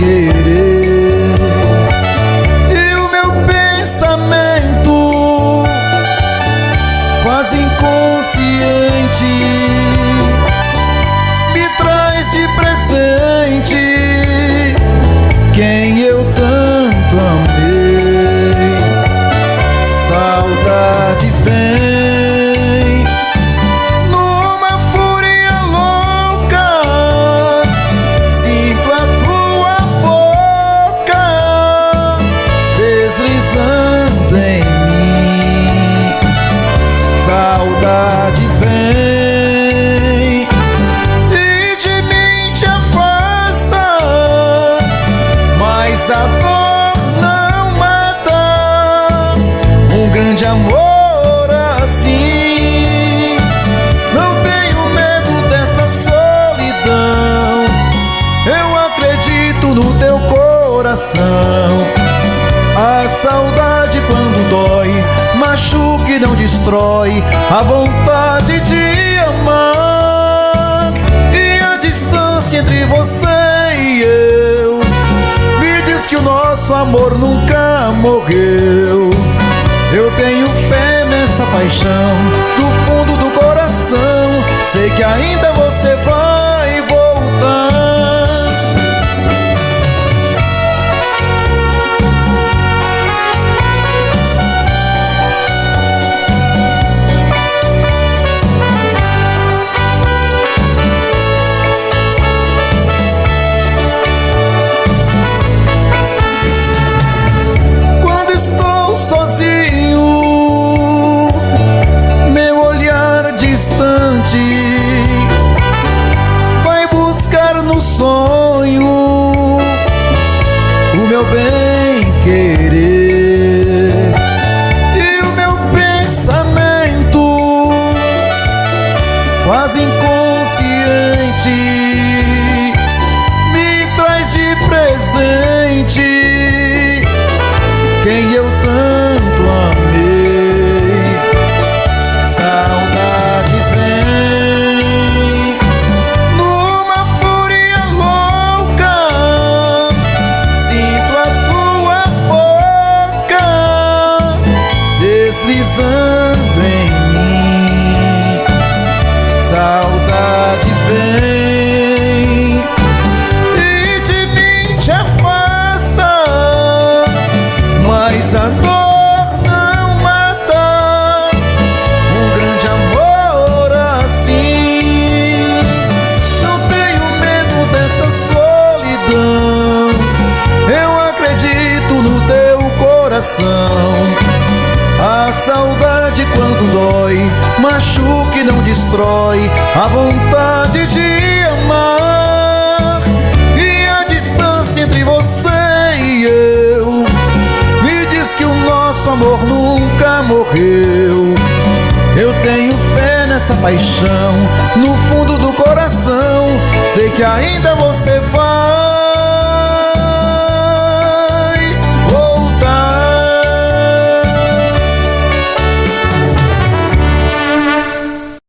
querer. E o meu pensamento, quase inconsciente, me traz de presente quem eu tanto amei. Saudade vem numa fúria louca, sinto a tua boca deslizando em mim. Saudade vem e de mim te afasta, mas a dor não mata um grande amor assim. Não tenho medo dessa solidão, eu acredito no teu coração. A saudade quando dói, machuca e não destrói a vontade de amar. E a distância entre você e eu me diz que o nosso amor nunca morreu. Eu tenho fé nessa paixão do fundo do coração, sei que ainda você vai voltar. Vai buscar no sonho o meu bem querer. E o meu pensamento, quase inconsciente, me traz de presente quem eu tanto amei. Saudade vem numa fúria louca, sinto a tua boca deslizando em mim. Saudade vem e de mim te afasta, mas a dor não mata um grande amor assim. Não tenho medo dessa solidão, eu acredito no teu coração. A saudade quando dói, machuca e não destrói a vontade de amar. E a distância entre você e eu me diz que o nosso amor nunca morreu. Eu tenho fé nessa paixão no fundo do coração, sei que ainda você vai